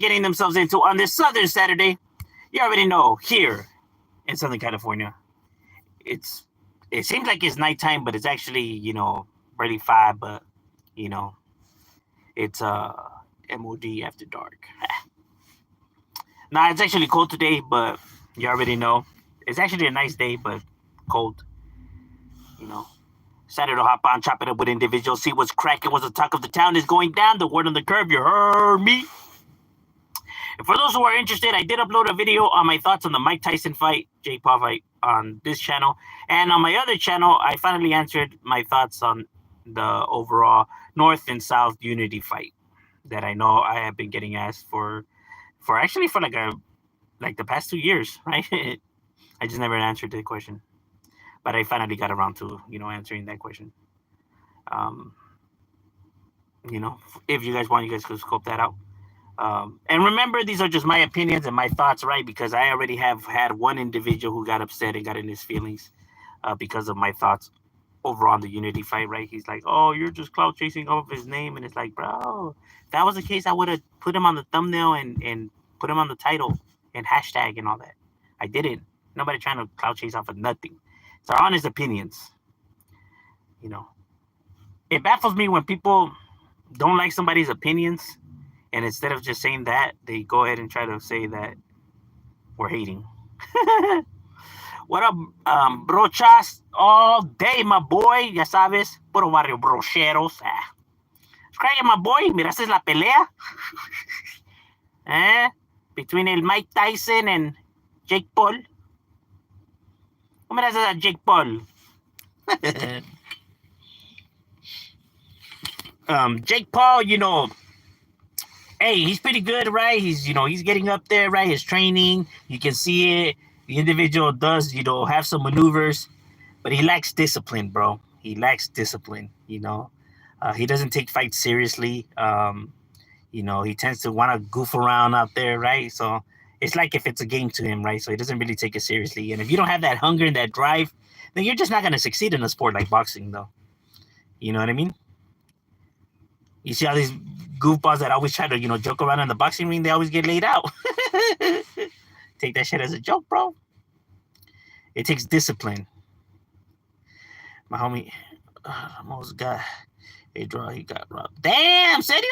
getting themselves into on this Southern Saturday. You already know, here in Southern California, it seems like it's nighttime, but it's actually, barely 5, but, you know, it's MOD after dark. Nah, it's actually cold today, but you already know. It's actually a nice day, but cold. Decided to hop on, chop it up with individuals, see what's cracking, what's the talk of the town is going down, the word on the curb, you heard me. And for those who are interested, I did upload a video on my thoughts on the Mike Tyson fight, Jake Paul fight on this channel. And on my other channel, I finally answered my thoughts on the overall North and South unity fight that I know I have been getting asked for like the past 2 years, right? I just never answered the question. But I finally got around to, answering that question. If you guys want, you guys could scope that out. And remember, these are just my opinions and my thoughts, right? Because I already have had one individual who got upset and got in his feelings because of my thoughts over on the unity fight, right? He's like, oh, you're just clout chasing off of his name. And it's like, bro, if that was the case, I would have put him on the thumbnail and put him on the title and hashtag and all that. I didn't. Nobody trying to clout chase off of nothing. It's our honest opinions. It baffles me when people don't like somebody's opinions, and instead of just saying that, they go ahead and try to say that we're hating. What up, brochas? All day, my boy. Ya sabes, puro barrio brocheros. It's cracking, my boy. Miraste la pelea? Between el Mike Tyson and Jake Paul. ¿Cómo miraste a Jake Paul? Jake Paul, hey, he's pretty good, right? He's getting up there, right? His training, you can see it. The individual does, have some maneuvers, but he lacks discipline, bro. He lacks discipline, He doesn't take fights seriously. He tends to want to goof around out there, right? So it's like if it's a game to him, right? So he doesn't really take it seriously. And if you don't have that hunger and that drive, then you're just not going to succeed in a sport like boxing, though. You know what I mean? You see all these goofballs that always try to, joke around in the boxing ring, they always get laid out. Take that shit as a joke, bro. It takes discipline. My homie almost got a draw. He got robbed. Damn, serio?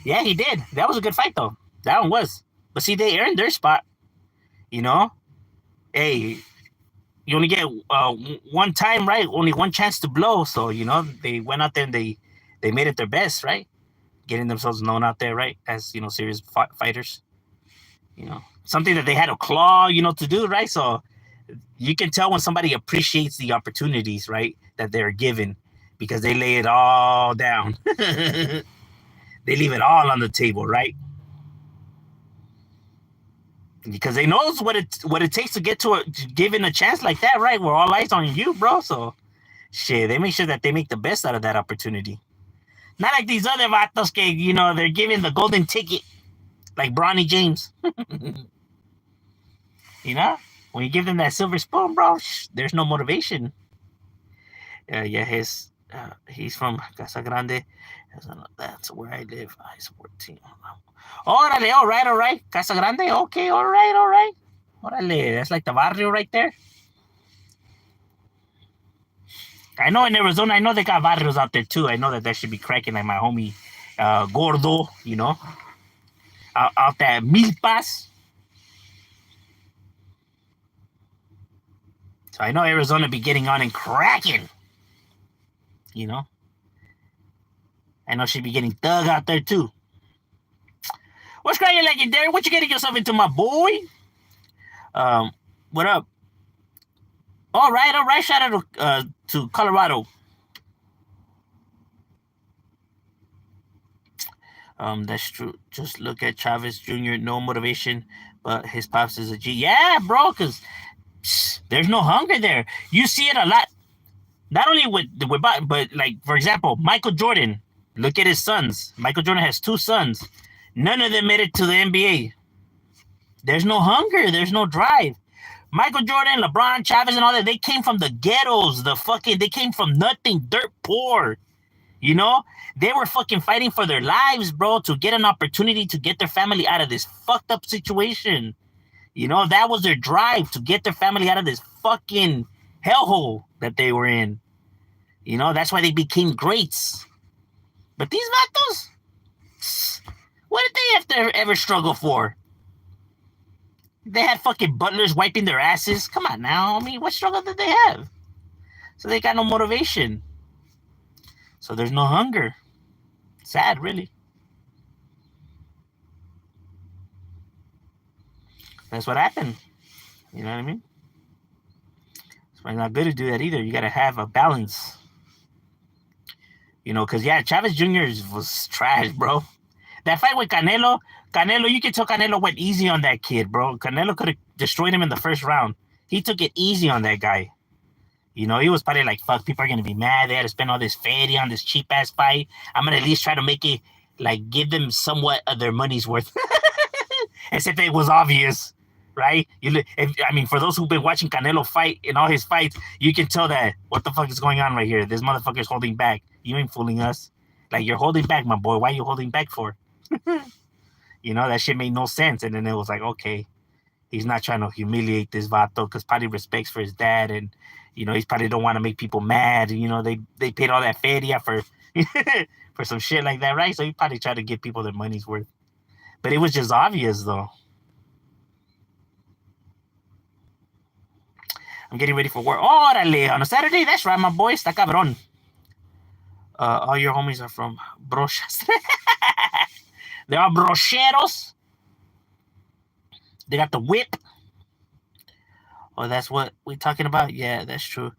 Yeah, he did. That was a good fight, though. That one was. But see, they earned their spot. Hey, you only get one time, right? Only one chance to blow. So, they went out there and they made it their best, right? Getting themselves known out there, right? As, serious fighters. Something that they had to claw, to do, right? So you can tell when somebody appreciates the opportunities, right, that they're given, because they lay it all down. They leave it all on the table, right? Because they knows what it takes to get to given a chance like that, right? Where all eyes on you, bro. So shit, they make sure that they make the best out of that opportunity. Not like these other vatos que, they're giving the golden ticket, like Bronny James. When you give them that silver spoon, bro, there's no motivation. Yeah, he's from Casa Grande. That's where I live. I support team. Órale, all right. Casa Grande, okay, all right. Órale, that's like the barrio right there. I know in Arizona, I know they got barrios out there too. I know that should be cracking, like my homie Gordo, out there, Milpas. So I know Arizona be getting on and cracking. I know she'd be getting thug out there too. What's cracking, legendary? What you getting yourself into, my boy? What up? All right. Shout out to Colorado. That's true. Just look at Chavez Jr. No motivation, but his pops is a G. Yeah, bro, because there's no hunger there. You see it a lot. Not only with but like, for example, Michael Jordan. Look at his sons. Michael Jordan has 2 sons. None of them made it to the NBA. There's no hunger. There's no drive. Michael Jordan, LeBron, Chavez, and all that, they came from the ghettos. They came from nothing, dirt poor. You know, they were fucking fighting for their lives, bro, to get an opportunity to get their family out of this fucked up situation. You know, that was their drive to get their family out of this fucking hellhole that they were in. You know, that's why they became greats. But these vatos, what did they have to ever struggle for? They had fucking butlers wiping their asses. Come on now. I mean, what struggle did they have? So they got no motivation. So there's no hunger. Sad, really. That's what happened. You know what I mean? It's not good to do that either. You got to have a balance. You know, because, yeah, Chavez Jr. was trash, bro. That fight with Canelo, you can tell Canelo went easy on that kid, bro. Canelo could have destroyed him in the first round. He took it easy on that guy. You know, he was probably like, fuck, people are going to be mad. They had to spend all this fatty on this cheap-ass fight. I'm going to at least try to make it, like, give them somewhat of their money's worth. As if it was obvious, right? For those who've been watching Canelo fight in all his fights, you can tell that, what the fuck is going on right here? This motherfucker's holding back. You ain't fooling us. Like, you're holding back, my boy. Why are you holding back for? You know, that shit made no sense. And then it was like, okay, he's not trying to humiliate this vato because probably respects for his dad. And, you know, he's probably don't want to make people mad. You know, they paid all that feria for for some shit like that, right? So he probably tried to give people their money's worth. But it was just obvious, though. I'm getting ready for work. Órale, on a Saturday? That's right, my boy. Está cabrón. All your homies are from brochas. They are brocheros. They got the whip. Oh, that's what we're talking about? Yeah, that's true.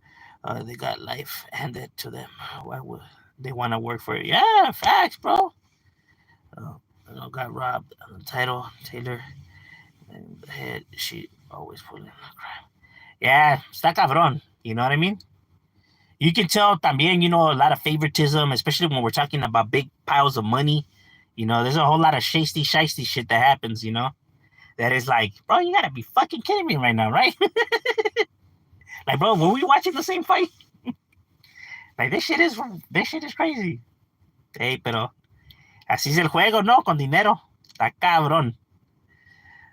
They got life handed to them. Why would they want to work for it? Yeah, facts, bro. Got robbed on the title. Taylor and the head. She always pulling the crime. Yeah, está cabrón. You know what I mean? You can tell también, you know, a lot of favoritism, especially when we're talking about big piles of money. You know, there's a whole lot of shiesty shit that happens, you know? That is like, bro, you gotta be fucking kidding me right now, right? Like, bro, were we watching the same fight? Like, this shit is crazy. Hey, pero así es el juego, ¿no? Con dinero. Está cabrón.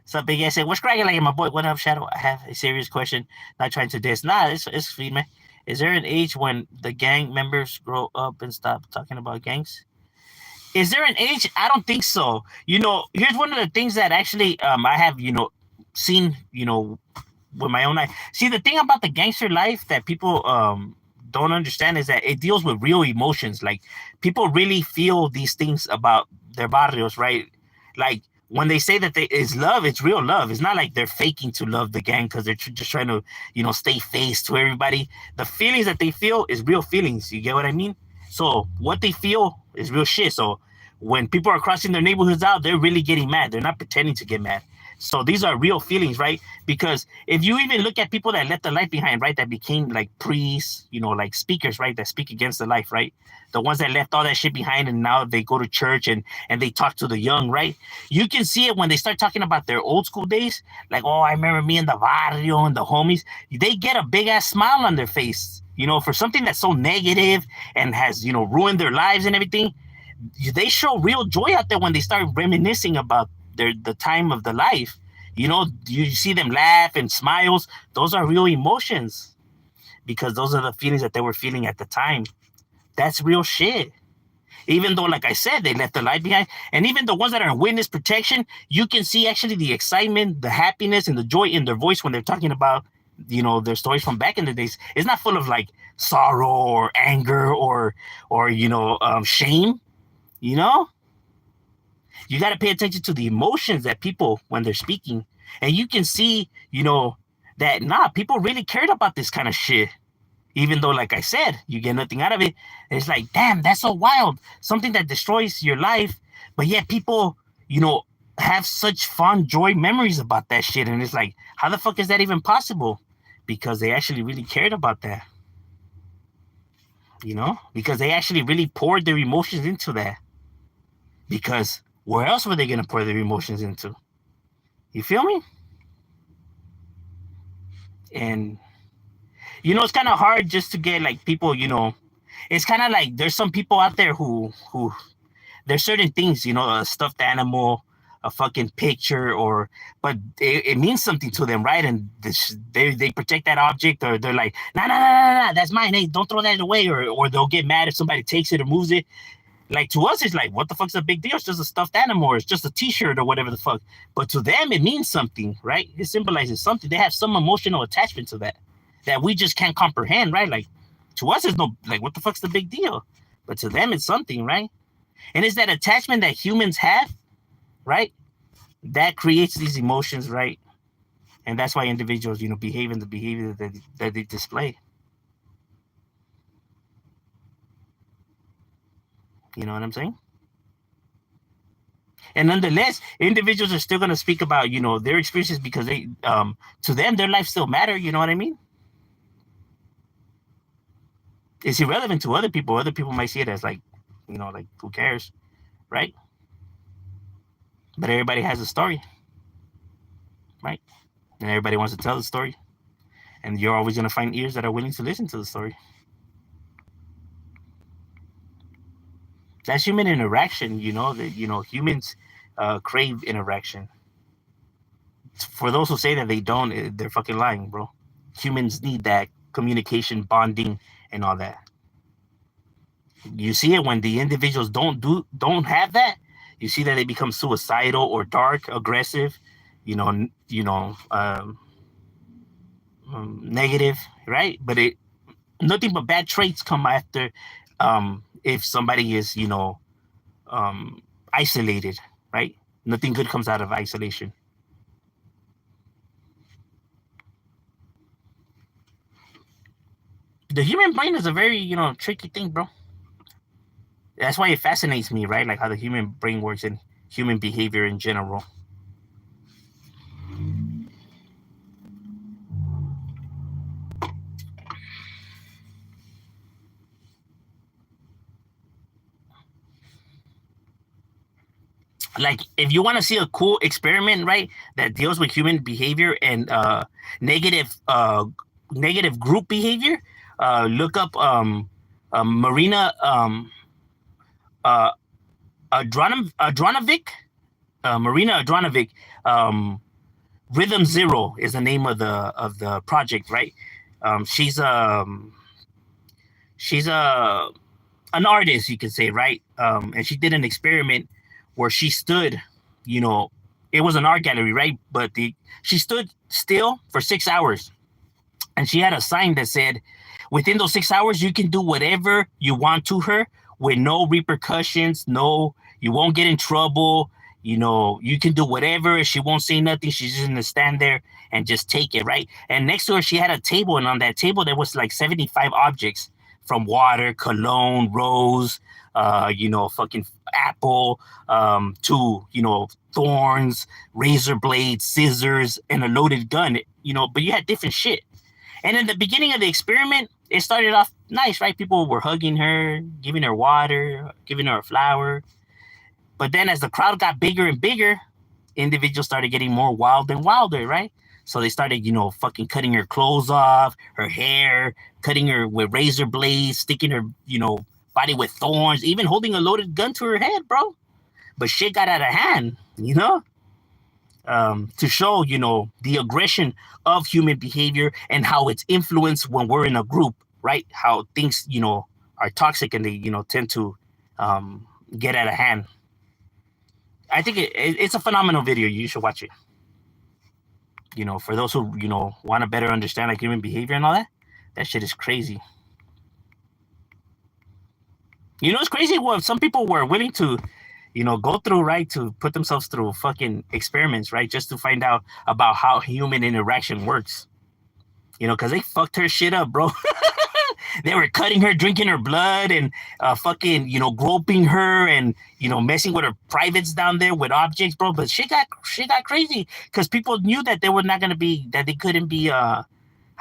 So Big S said, what's cracking like my boy? What up, Shadow? I have a serious question. Not trying to diss. Nah, it's sweet, man. Is there an age when the gang members grow up and stop talking about gangs? Is there an age? I don't think so. You know, here's one of the things that actually I have, you know, seen, you know, with my own eye. See, the thing about the gangster life that people don't understand is that it deals with real emotions. Like, people really feel these things about their barrios, right? Like, when they say that it's love, it's real love. It's not like they're faking to love the gang because they're just trying to, you know, stay face to everybody. The feelings that they feel is real feelings. You get what I mean? So what they feel is real shit. So when people are crossing their neighborhoods out, they're really getting mad. They're not pretending to get mad. So these are real feelings, right? Because if you even look at people that left the life behind, right, that became like priests, you know, like speakers, right, that speak against the life, right? The ones that left all that shit behind and now they go to church and they talk to the young, right? You can see it when they start talking about their old school days. Like, oh, I remember me in the barrio and the homies. They get a big ass smile on their face, you know, for something that's so negative and has, you know, ruined their lives and everything. They show real joy out there when they start reminiscing about the time of the life. You know, you see them laugh and smiles. Those are real emotions because those are the feelings that they were feeling at the time. That's real shit. Even though, like I said, they left the life behind. And even the ones that are in witness protection, you can see actually the excitement, the happiness, and the joy in their voice when they're talking about, you know, their stories from back in the days. It's not full of like sorrow or anger or you know, shame. You know, you got to pay attention to the emotions that people when they're speaking, and you can see, you know, that people really cared about this kind of shit. Even though, like I said, you get nothing out of it. It's like, damn, that's so wild. Something that destroys your life, but yet people, you know, have such fond joy memories about that shit. And it's like, how the fuck is that even possible? Because they actually really cared about that. You know, because they actually really poured their emotions into that. Because where else were they going to pour their emotions into? You feel me? And, you know, it's kind of hard just to get like people, you know, It's kind of like there's some people out there who there's certain things, you know, a stuffed animal, a fucking picture, or but it means something to them, right? And they protect that object, or they're like, nah, that's mine. Hey, don't throw that away, or they'll get mad if somebody takes it or moves it. Like to us, it's like, what the fuck's a big deal? It's just a stuffed animal, or it's just a T-shirt or whatever the fuck. But to them, it means something, right? It symbolizes something. They have some emotional attachment to that we just can't comprehend, right? Like to us, it's no like, what the fuck's the big deal? But to them, it's something, right? And it's that attachment that humans have, right? That creates these emotions, right? And that's why individuals, you know, behave in the behavior that they display. You know what I'm saying? And nonetheless, individuals are still going to speak about, you know, their experiences because they, to them, their life still matter. You know what I mean? It's irrelevant to other people. Other people might see it as like, you know, like who cares, right? But everybody has a story, right? And everybody wants to tell the story, and you're always going to find ears that are willing to listen to the story. That's human interaction, you know. That, you know, humans crave interaction. For those who say that they don't, they're fucking lying, bro. Humans need that communication, bonding, and all that. You see it when the individuals don't have that. You see that they become suicidal or dark, aggressive, negative, right? But it nothing but bad traits come after if somebody is isolated, right? Nothing good comes out of isolation. The human brain is a very tricky thing, bro. That's why it fascinates me, right? Like how the human brain works and human behavior in general. Like if you want to see a cool experiment, right, that deals with human behavior and negative negative group behavior, look up Marina uh, Adronovic, Marina Adronovic. Rhythm Zero is the name of the project, right? She's she's an artist, you could say, right? And she did an experiment where she stood, you know, it was an art gallery, right? But she stood still for 6 hours, and she had a sign that said, within those 6 hours, you can do whatever you want to her with no repercussions. No, you won't get in trouble. You know, you can do whatever. She won't say nothing. She's just gonna stand there and just take it, right? And next to her, she had a table, and on that table, there was like 75 objects, from water, cologne, rose, fucking apple, to, thorns, razor blades, scissors, and a loaded gun, but you had different shit. And in the beginning of the experiment, it started off nice, right? People were hugging her, giving her water, giving her a flower. But then as the crowd got bigger and bigger, individuals started getting more wild and wilder, right? So they started, fucking cutting her clothes off, her hair, cutting her with razor blades, sticking her, body with thorns, even holding a loaded gun to her head, bro. But shit got out of hand, to show, the aggression of human behavior and how it's influenced when we're in a group, right? How things, are toxic and they, tend to get out of hand. I think it's a phenomenal video. You should watch it. For those who, want to better understand like human behavior and all that, that shit is crazy. It's crazy what some people were willing to, go through, right, to put themselves through fucking experiments, right, just to find out about how human interaction works. Because they fucked her shit up, bro. They were cutting her, drinking her blood, and fucking, groping her, and messing with her privates down there with objects, bro. But shit got crazy because people knew that they were not gonna be, that they couldn't be, how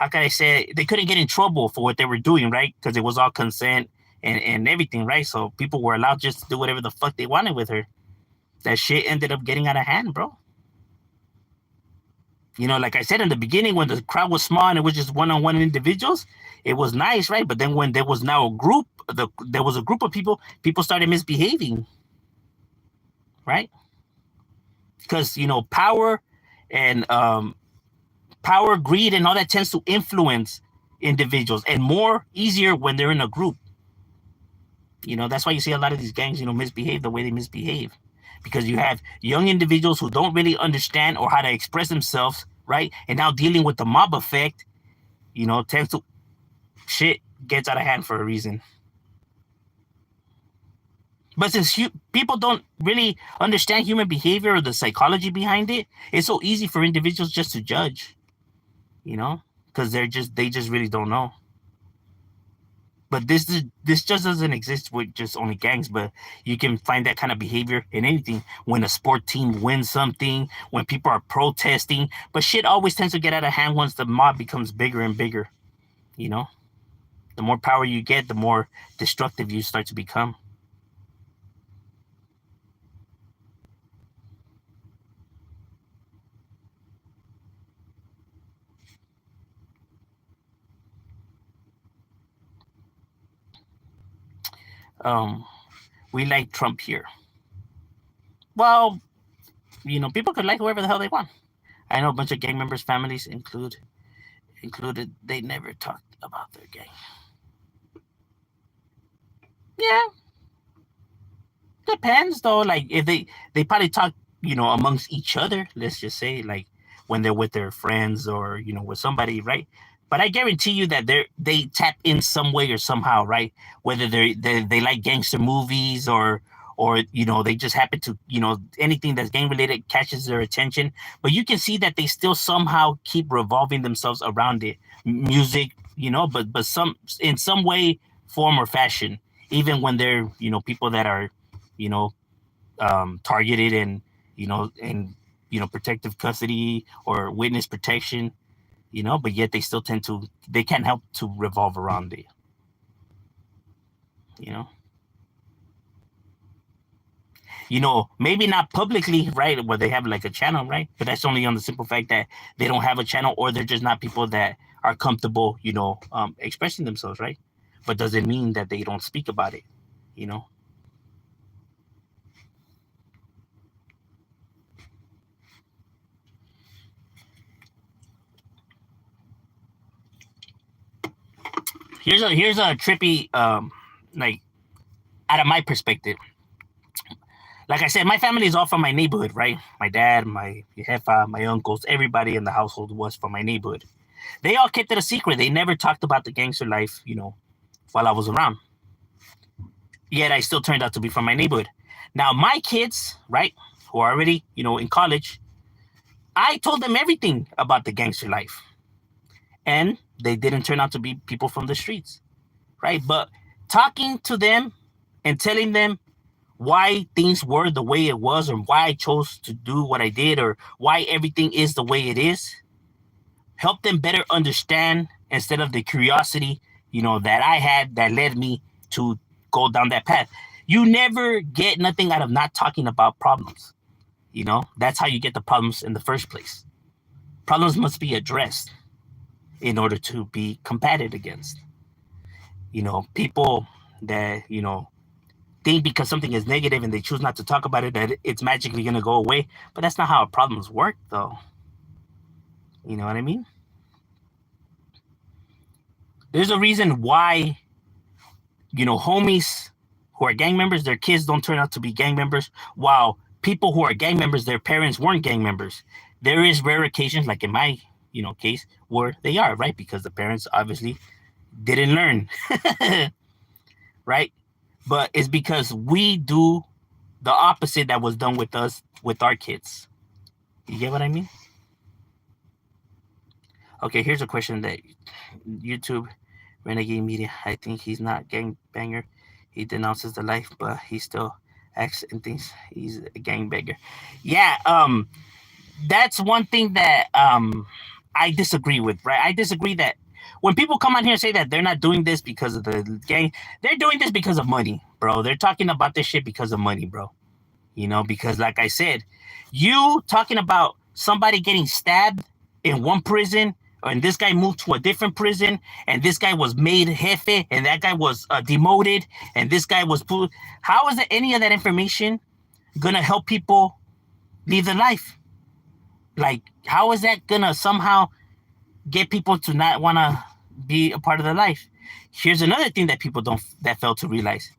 can I say, they couldn't get in trouble for what they were doing, right? Because it was all consent and everything, right? So people were allowed just to do whatever the fuck they wanted with her. That shit ended up getting out of hand, bro. Like I said in the beginning, when the crowd was small and it was just one-on-one individuals, it was nice, right? But then when there was now a group, there was a group of people started misbehaving, right? Because power and power, greed, and all that tends to influence individuals, and more easier when they're in a group. That's why you see a lot of these gangs, misbehave the way they misbehave, because you have young individuals who don't really understand or how to express themselves, right? And now dealing with the mob effect, tends to shit gets out of hand for a reason. But since people don't really understand human behavior or the psychology behind it, it's so easy for individuals just to judge, because they just really don't know. But this just doesn't exist with just only gangs, but you can find that kind of behavior in anything. When a sport team wins something, when people are protesting, but shit always tends to get out of hand once the mob becomes bigger and bigger. The more power you get, the more destructive you start to become. Um, we like Trump here. Well, people could like whoever the hell they want. I know a bunch of gang members' families included. They never talked about their gang. Yeah, depends though. Like if they probably talk, amongst each other. Let's just say like when they're with their friends or with somebody, right? But I guarantee you that they tap in some way or somehow, right? Whether they like gangster movies or they just happen to anything that's gang related catches their attention. But you can see that they still somehow keep revolving themselves around it, music, but some in some way, form, or fashion. Even when they're people that are you know targeted and protective custody or witness protection, but yet they can't help to revolve around it, you know. Maybe not publicly, right, where they have like a channel, right? But that's only on the simple fact that they don't have a channel, or they're just not people that are comfortable, expressing themselves, right? But doesn't mean that they don't speak about it, you know. Here's a trippy, like, out of my perspective. Like I said, my family is all from my neighborhood, right? My dad, my jefa, my uncles, everybody in the household was from my neighborhood. They all kept it a secret. They never talked about the gangster life, while I was around. Yet I still turned out to be from my neighborhood. Now my kids, right, who are already, in college, I told them everything about the gangster life. And they didn't turn out to be people from the streets, right? But talking to them and telling them why things were the way it was, or why I chose to do what I did, or why everything is the way it is, help them better understand, instead of the curiosity, that I had that led me to go down that path. You never get nothing out of not talking about problems. That's how you get the problems in the first place. Problems must be addressed in order to be combated against. People that, think because something is negative and they choose not to talk about it, that it's magically going to go away. But that's not how problems work, though. You know what I mean? There's a reason why, homies who are gang members, their kids don't turn out to be gang members, while people who are gang members, their parents weren't gang members. There is rare occasions, like in my, case, where they are, right? Because the parents obviously didn't learn, right? But it's because we do the opposite that was done with us, with our kids. You get what I mean? Okay, here's a question that YouTube Renegade Media. I think he's not gang banger. He denounces the life, but he still acts and thinks he's a gang banger. Yeah, that's one thing that I disagree with, right? I disagree that when people come on here and say that they're not doing this because of the gang, they're doing this because of money, bro. They're talking about this shit because of money, bro. Because like I said, you talking about somebody getting stabbed in one prison, and this guy moved to a different prison, and this guy was made jefe, and that guy was demoted, and this guy was put. How is any of that information gonna help people live their life? Like, how is that gonna somehow get people to not want to be a part of their life? Here's another thing that people that fail to realize.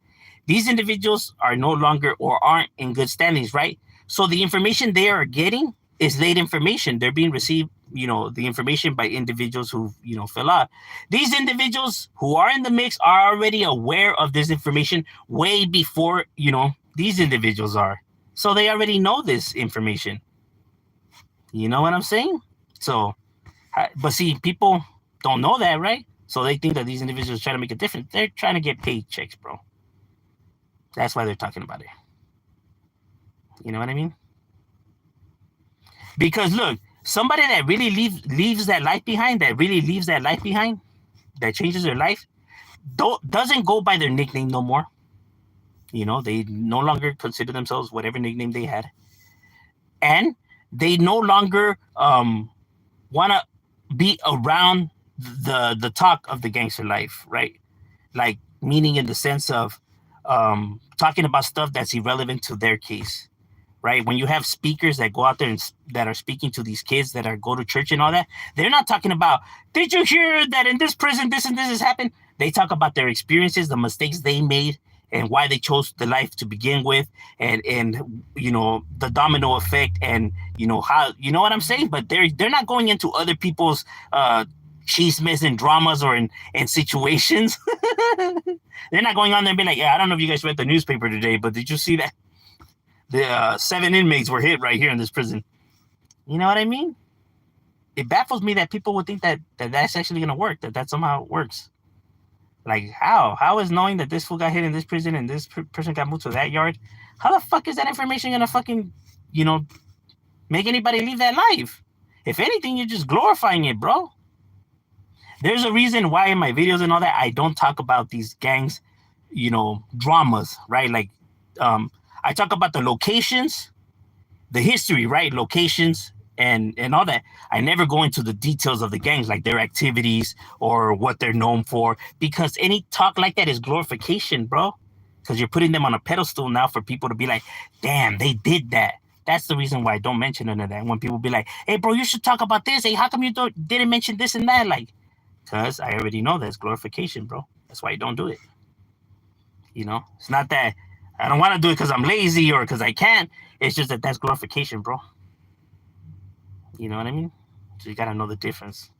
These individuals are no longer or aren't in good standings, right? So the information they are getting is late information. They're being received, the information by individuals who, fill out. These individuals who are in the mix are already aware of this information way before, these individuals are. So they already know this information. You know what I'm saying? So, but see, people don't know that, right? So they think that these individuals try to make a difference. They're trying to get paid checks, bro. That's why they're talking about it. You know what I mean? Because look, somebody that really leaves that life behind, that changes their life, doesn't go by their nickname no more. They no longer consider themselves whatever nickname they had. And they no longer want to be around the talk of the gangster life, right? Like, meaning in the sense of talking about stuff that's irrelevant to their case, right? When you have speakers that go out there and that are speaking to these kids that go to church and all that, they're not talking about, did you hear that in this prison this and this has happened? They talk about their experiences, the mistakes they made, and why they chose the life to begin with, and the domino effect, and how, you know what I'm saying? But they're not going into other people's chismes and dramas or in situations. They're not going on there and be like, yeah, I don't know if you guys read the newspaper today, but did you see that the 7 inmates were hit right here in this prison? You know what I mean? It baffles me that people would think that that's actually going to work, that somehow works. Like, how is knowing that this fool got hit in this prison and this person got moved to that yard, how the fuck is that information going to fucking, make anybody leave that life? If anything, you're just glorifying it, bro. There's a reason why in my videos and all that, I don't talk about these gangs, dramas, right? Like, I talk about the locations, the history, right? Locations and all that. I never go into the details of the gangs, like their activities or what they're known for, because any talk like that is glorification, bro. Because you're putting them on a pedestal now for people to be like, damn, they did that. That's the reason why I don't mention none of that. When people be like, hey, bro, you should talk about this. Hey, how come you didn't mention this and that? Like, because I already know that's glorification, bro. That's why I don't do it. It's not that I don't want to do it because I'm lazy or because I can't. It's just that's glorification, bro. You know what I mean? So you got to know the difference.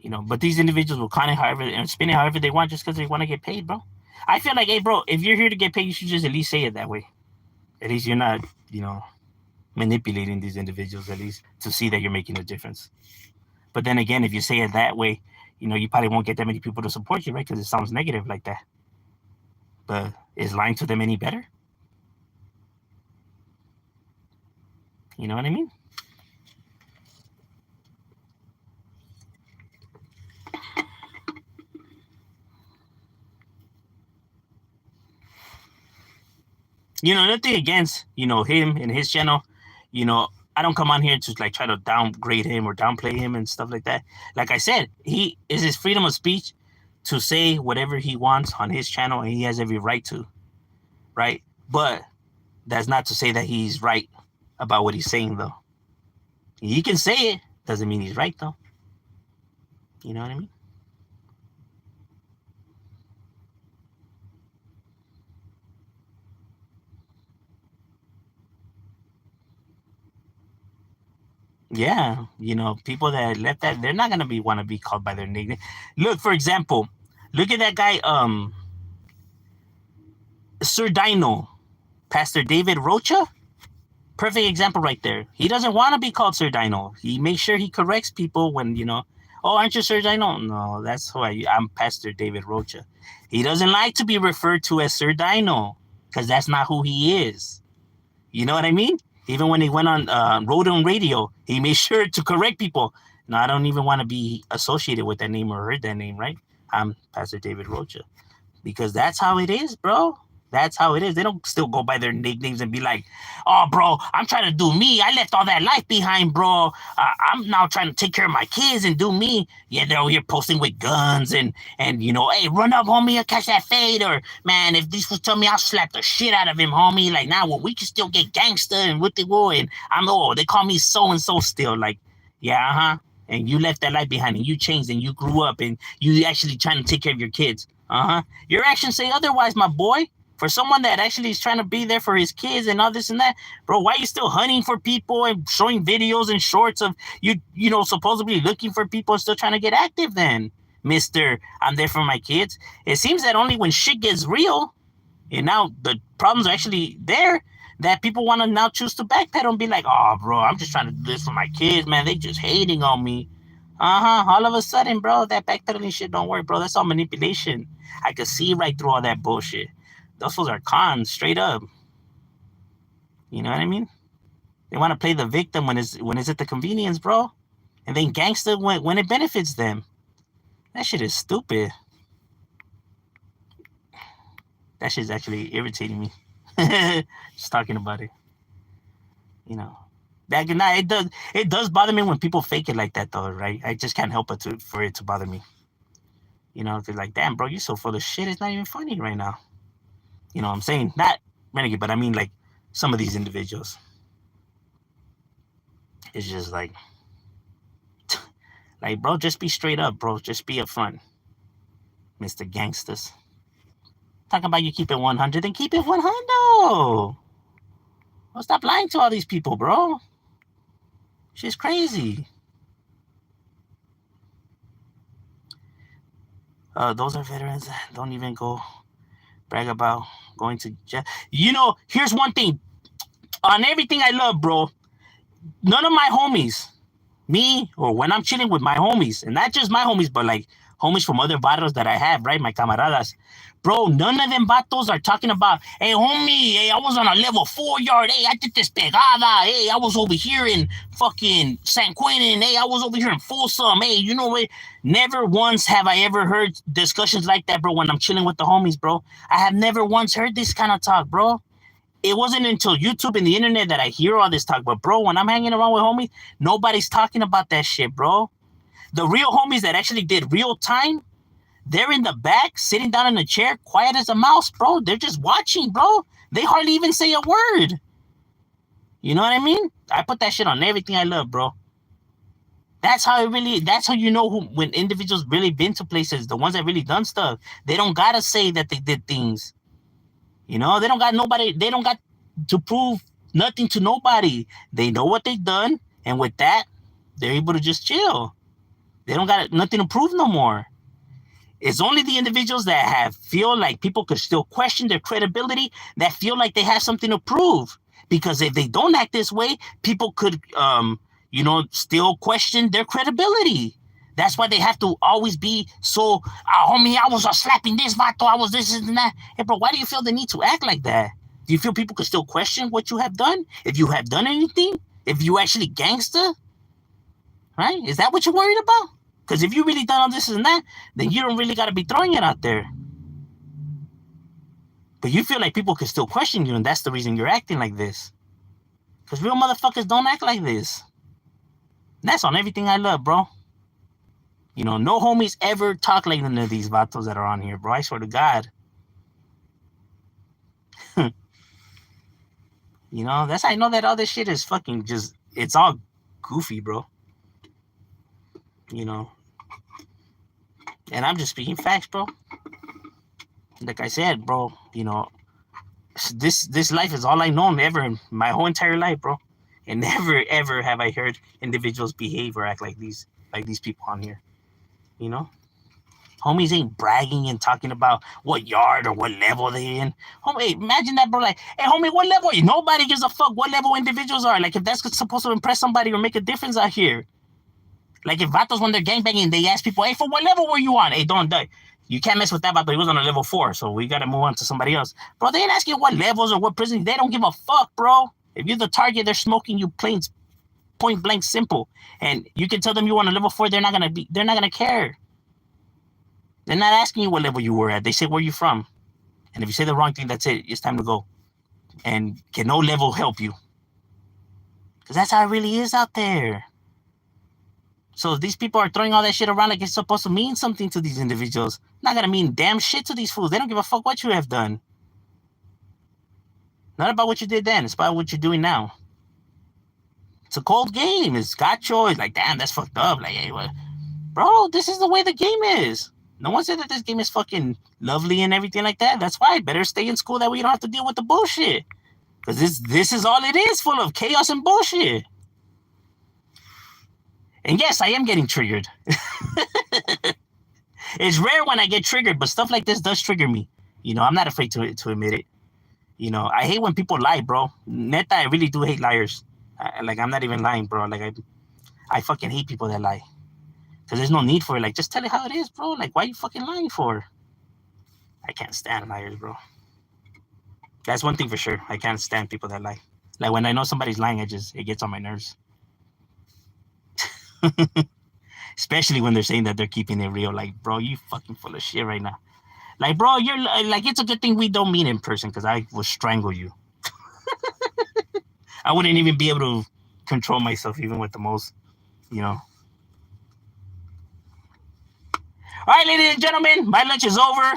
But these individuals will kind of and spin it however they want just because they want to get paid, bro. I feel like, hey, bro, if you're here to get paid, you should just at least say it that way. At least you're not, manipulating these individuals, at least to see that you're making a difference. But then again, if you say it that way, you probably won't get that many people to support you, right? Because it sounds negative like that. But is lying to them any better? You know what I mean? Nothing against, him and his channel. I don't come on here to try to downgrade him or downplay him and stuff like that. Like I said, he is his freedom of speech to say whatever he wants on his channel, and he has every right to, right? But that's not to say that he's right about what he's saying, though. He can say it, doesn't mean he's right, though. You know what I mean? Yeah, people that left that, they're not gonna want to be called by their nickname. Look, for example, look at that guy, Sir Dino, Pastor David Rocha. Perfect example right there. He doesn't want to be called Sir Dino. He makes sure he corrects people when, oh, aren't you Sir Dino? No, that's who I'm Pastor David Rocha. He doesn't like to be referred to as Sir Dino because that's not who he is. You know what I mean? Even when he went on Road on Radio, he made sure to correct people. No, I don't even want to be associated with that name or heard that name, right? I'm Pastor David Rocha. Because that's how it is, bro. That's how it is. They don't still go by their nicknames and be like, "Oh, bro, I'm trying to do me. I left all that life behind, bro. I'm now trying to take care of my kids and do me." Yeah, they're over here posting with guns and hey, run up, homie, I'll catch that fade. Or man, if these fools tell me, I'll slap the shit out of him, homie. Like now, well, we can still get gangster and with the war. And they call me so and so still. Like, yeah, and you left that life behind and you changed and you grew up and you actually trying to take care of your kids. Your actions say otherwise, my boy. For someone that actually is trying to be there for his kids and all this and that, bro, why are you still hunting for people and showing videos and shorts of supposedly looking for people and still trying to get active then, Mr. I'm there for my kids? It seems that only when shit gets real and now the problems are actually there that people want to now choose to backpedal and be like, oh, bro, I'm just trying to do this for my kids, man. They just hating on me. All of a sudden, bro, that backpedaling shit don't work, bro. That's all manipulation. I could see right through all that bullshit. Those fools are cons, straight up. You know what I mean? They want to play the victim when it's at the convenience, bro. And then gangster when it benefits them. That shit is stupid. That shit's actually irritating me. Just talking about it. It does bother me when people fake it like that though, right? I just can't help for it to bother me. They're like, damn, bro, you're so full of shit, it's not even funny right now. You know what I'm saying? Not Renegade, but I mean like some of these individuals. It's just like, bro, just be straight up, bro. Just be upfront, Mr. Gangsters. Talking about you keep it 100, then keep it 100. Well, stop lying to all these people, bro. Shit's crazy. Those are veterans. Don't even go brag about going to jail. Here's one thing. On everything I love, bro, none of my homies, me, or when I'm chilling with my homies, and not just my homies, but like homies from other barrios that I have, right? My camaradas. Bro, none of them vatos are talking about, hey, homie, hey, I was on a level 4 yard. Hey, I did this pegada. Hey, I was over here in fucking San Quentin. Hey, I was over here in Folsom. Hey, you know what? Never once have I ever heard discussions like that, bro, when I'm chilling with the homies, bro. I have never once heard this kind of talk, bro. It wasn't until YouTube and the internet that I hear all this talk. But, bro, when I'm hanging around with homies, nobody's talking about that shit, bro. The real homies that actually did real time, they're in the back, sitting down in a chair, quiet as a mouse, bro. They're just watching, bro. They hardly even say a word. You know what I mean? I put that shit on everything I love, bro. That's how you know when individuals really been to places, the ones that really done stuff. They don't gotta say that they did things. They don't got to prove nothing to nobody. They know what they've done, and with that, they're able to just chill. They don't got nothing to prove no more. It's only the individuals that feel like people could still question their credibility, that feel like they have something to prove. Because if they don't act this way, people could, still question their credibility. That's why they have to always be so, homie, I was slapping this vato, I was this and that. Hey, bro, why do you feel the need to act like that? Do you feel people could still question what you have done? If you have done anything? If you actually gangster? Right? Is that what you're worried about? Because if you really done all this and that, then you don't really got to be throwing it out there. But you feel like people can still question you, and that's the reason you're acting like this. Because real motherfuckers don't act like this. And that's on everything I love, bro. No homies ever talk like none of these vatos that are on here, bro. I swear to God. That's how I know that all this shit is fucking just, it's all goofy, bro. And I'm just speaking facts, bro. Like I said, bro, this life is all I known ever in my whole entire life, bro. And never, ever have I heard individuals behave or act like these people on here. Homies ain't bragging and talking about what yard or what level they in. Homie, imagine that, bro. Like, hey, homie, what level are you? Nobody gives a fuck what level individuals are. Like, if that's supposed to impress somebody or make a difference out here. Like, if vatos, when they're gangbanging, they ask people, hey, for what level were you on? Hey, don't die. You can't mess with that vato. He was on a level 4, so we got to move on to somebody else. Bro, they ain't asking what levels or what prison. They don't give a fuck, bro. If you're the target, they're smoking you plain, point blank simple. And you can tell them you on a level 4, they're not going to care. They're not asking you what level you were at. They say, where you from? And if you say the wrong thing, that's it. It's time to go. And can no level help you? Because that's how it really is out there. So these people are throwing all that shit around like it's supposed to mean something to these individuals. Not gonna mean damn shit to these fools. They don't give a fuck what you have done. Not about what you did then. It's about what you're doing now. It's a cold game. It's gotcha. It's like, damn, that's fucked up. Like, hey, what? Bro, this is the way the game is. No one said that this game is fucking lovely and everything like that. That's why better stay in school. That way you don't have to deal with the bullshit. Because this is all it is, full of chaos and bullshit. And yes, I am getting triggered. It's rare when I get triggered, but stuff like this does trigger me. You know, I'm not afraid to admit it. You know, I hate when people lie, bro. Neta, I really do hate liars. Like, I'm not even lying, bro. Like, I fucking hate people that lie. Because there's no need for it. Like, just tell it how it is, bro. Like, why are you fucking lying for? I can't stand liars, bro. That's one thing for sure. I can't stand people that lie. Like, when I know somebody's lying, it gets on my nerves. Especially when they're saying that they're keeping it real. Like, bro, you fucking full of shit right now. Like, bro, you're like, it's a good thing we don't meet in person because I will strangle you. I wouldn't even be able to control myself even with the most, you know. All right, ladies and gentlemen, my lunch is over.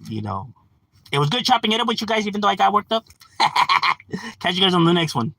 You know, it was good chopping it up with you guys, even though I got worked up. Catch you guys on the next one.